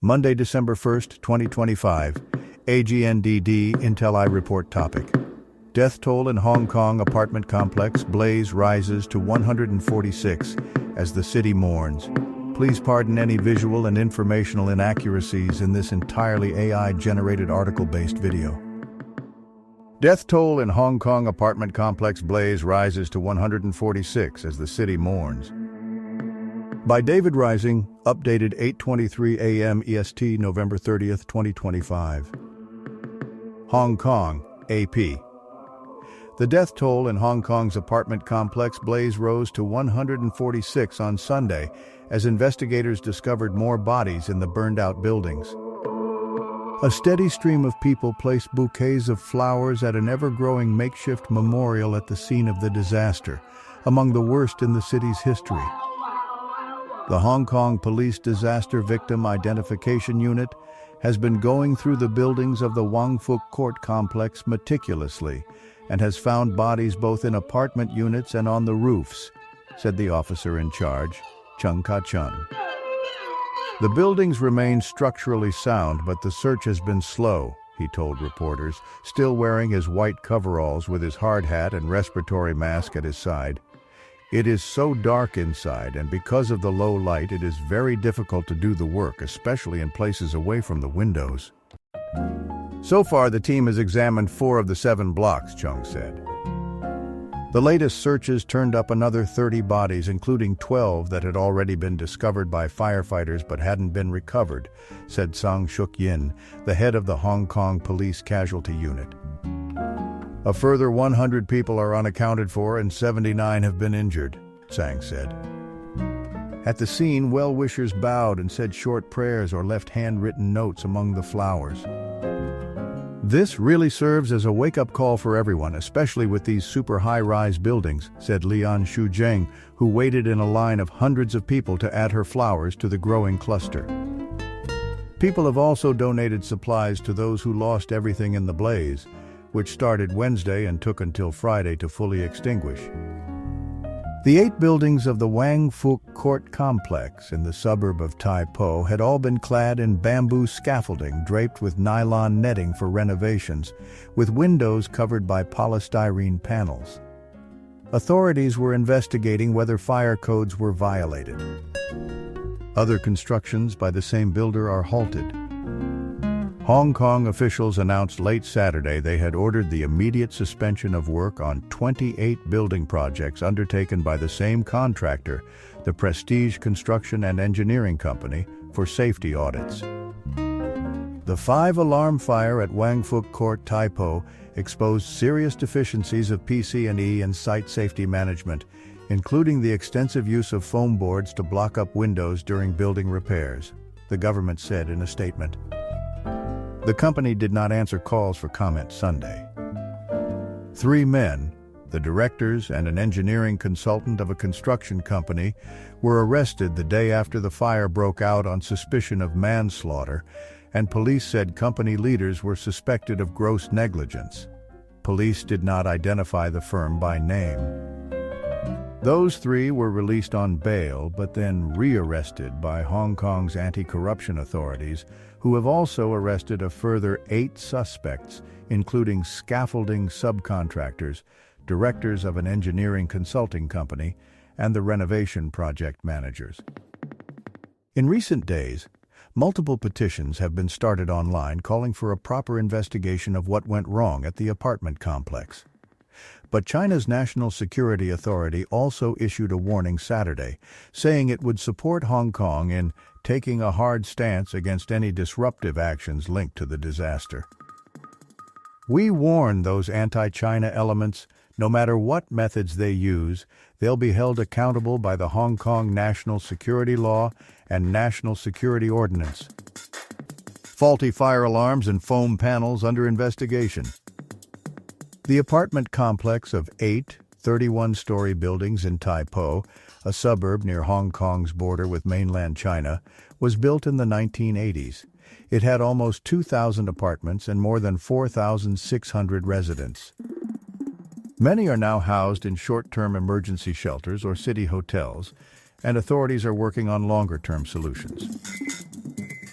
Monday, December 1st, 2025. AGNDD Intel I report topic. Death toll in Hong Kong apartment complex blaze rises to 146 as the city mourns. Please pardon any visual and informational inaccuracies in this entirely AI-generated article-based video. Death toll in Hong Kong apartment complex blaze rises to 146 as the city mourns. By David Rising, updated 8:23 a.m. EST, November 30th, 2025. Hong Kong, AP. The death toll in Hong Kong's apartment complex blaze rose to 146 on Sunday as investigators discovered more bodies in the burned-out buildings. A steady stream of people placed bouquets of flowers at an ever-growing makeshift memorial at the scene of the disaster, among the worst in the city's history. The Hong Kong Police Disaster Victim Identification Unit has been going through the buildings of the Wang Fuk Court complex meticulously and has found bodies both in apartment units and on the roofs, said the officer in charge, Chung Ka-chun. The buildings remain structurally sound, but the search has been slow, he told reporters, still wearing his white coveralls with his hard hat and respiratory mask at his side. It is so dark inside, and because of the low light, it is very difficult to do the work, especially in places away from the windows. So far, the team has examined 4 of the 7 blocks, Chung said. The latest searches turned up another 30 bodies, including 12 that had already been discovered by firefighters but hadn't been recovered, said Sang Shuk Yin, the head of the Hong Kong Police Casualty Unit. A further 100 people are unaccounted for and 79 have been injured, Sang said. At the scene, well-wishers bowed and said short prayers or left handwritten notes among the flowers. This really serves as a wake-up call for everyone, especially with these super high-rise buildings, said Lian Shuzheng, who waited in a line of hundreds of people to add her flowers to the growing cluster. People have also donated supplies to those who lost everything in the blaze, which started Wednesday and took until Friday to fully extinguish. The 8 buildings of the Wang Fuk Court complex in the suburb of Tai Po had all been clad in bamboo scaffolding draped with nylon netting for renovations, with windows covered by polystyrene panels. Authorities were investigating whether fire codes were violated. Other constructions by the same builder are halted. Hong Kong officials announced late Saturday they had ordered the immediate suspension of work on 28 building projects undertaken by the same contractor, the Prestige Construction and Engineering Company, for safety audits. The 5-alarm fire at Wang Fuk Court, Tai Po, exposed serious deficiencies of PC&E and site safety management, including the extensive use of foam boards to block up windows during building repairs, the government said in a statement. The company did not answer calls for comment Sunday. 3 men, the directors and an engineering consultant of a construction company, were arrested the day after the fire broke out on suspicion of manslaughter, and police said company leaders were suspected of gross negligence. Police did not identify the firm by name. Those 3 were released on bail but then re-arrested by Hong Kong's anti-corruption authorities, who have also arrested a further 8 suspects, including scaffolding subcontractors, directors of an engineering consulting company, and the renovation project managers. In recent days, multiple petitions have been started online calling for a proper investigation of what went wrong at the apartment complex. But China's National Security Authority also issued a warning Saturday, saying it would support Hong Kong in taking a hard stance against any disruptive actions linked to the disaster. We warn those anti-China elements, no matter what methods they use, they'll be held accountable by the Hong Kong National Security Law and National Security Ordinance. Faulty fire alarms and foam panels under investigation. The apartment complex of 8 31-story buildings in Tai Po, a suburb near Hong Kong's border with mainland China, was built in the 1980s. It had almost 2,000 apartments and more than 4,600 residents. Many are now housed in short-term emergency shelters or city hotels, and authorities are working on longer-term solutions.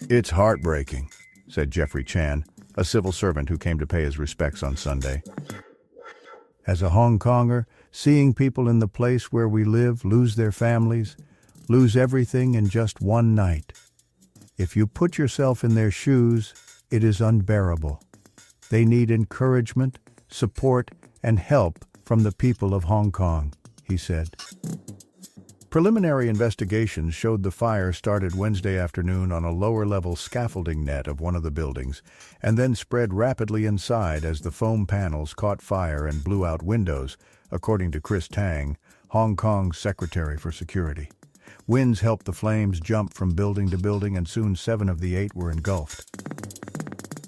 "It's heartbreaking," said Jeffrey Chan, a civil servant who came to pay his respects on Sunday. "As a Hong Konger, seeing people in the place where we live lose their families, lose everything in just one night. If you put yourself in their shoes, it is unbearable. They need encouragement, support, and help from the people of Hong Kong," he said. Preliminary investigations showed the fire started Wednesday afternoon on a lower-level scaffolding net of one of the buildings, and then spread rapidly inside as the foam panels caught fire and blew out windows, according to Chris Tang, Hong Kong's Secretary for Security. Winds helped the flames jump from building to building, and soon 7 of the 8 were engulfed.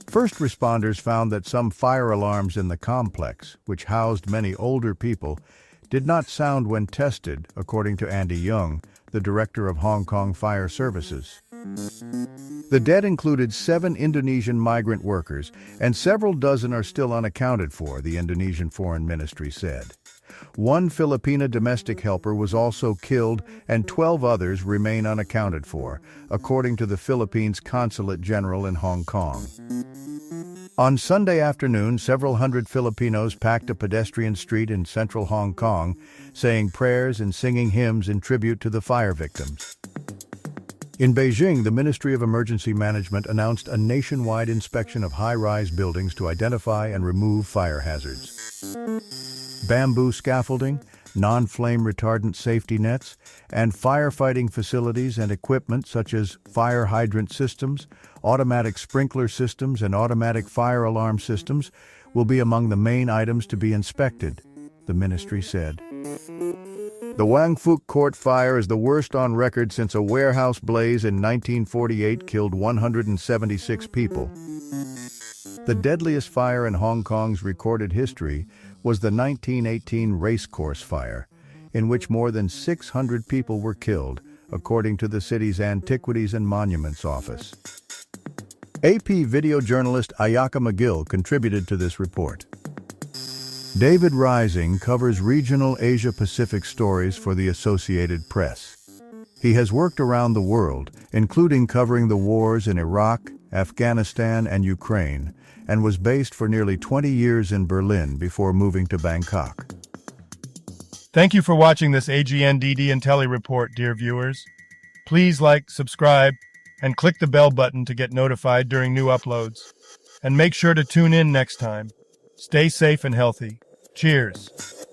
First responders found that some fire alarms in the complex, which housed many older people, did not sound when tested, according to Andy Young, the director of Hong Kong Fire Services. The dead included 7 Indonesian migrant workers, and several dozen are still unaccounted for, the Indonesian Foreign Ministry said. 1 Filipina domestic helper was also killed, and 12 others remain unaccounted for, according to the Philippines Consulate General in Hong Kong. On Sunday afternoon, several hundred Filipinos packed a pedestrian street in central Hong Kong, saying prayers and singing hymns in tribute to the fire victims. In Beijing, the Ministry of Emergency Management announced a nationwide inspection of high-rise buildings to identify and remove fire hazards. Bamboo scaffolding, non-flame retardant safety nets, and firefighting facilities and equipment such as fire hydrant systems, automatic sprinkler systems, and automatic fire alarm systems will be among the main items to be inspected, the ministry said. The Wang Fuk Court fire is the worst on record since a warehouse blaze in 1948 killed 176 people. The deadliest fire in Hong Kong's recorded history was the 1918 racecourse fire, in which more than 600 people were killed, according to the city's Antiquities and Monuments Office. AP video journalist Ayaka McGill contributed to this report. David Rising covers regional Asia-Pacific stories for the Associated Press. He has worked around the world, including covering the wars in Iraq, Afghanistan, and Ukraine, and was based for nearly 20 years in Berlin before moving to Bangkok. Thank you for watching this AGNDD Intelli report, dear viewers. Please like, subscribe, and click the bell button to get notified during new uploads. And make sure to tune in next time. Stay safe and healthy. Cheers.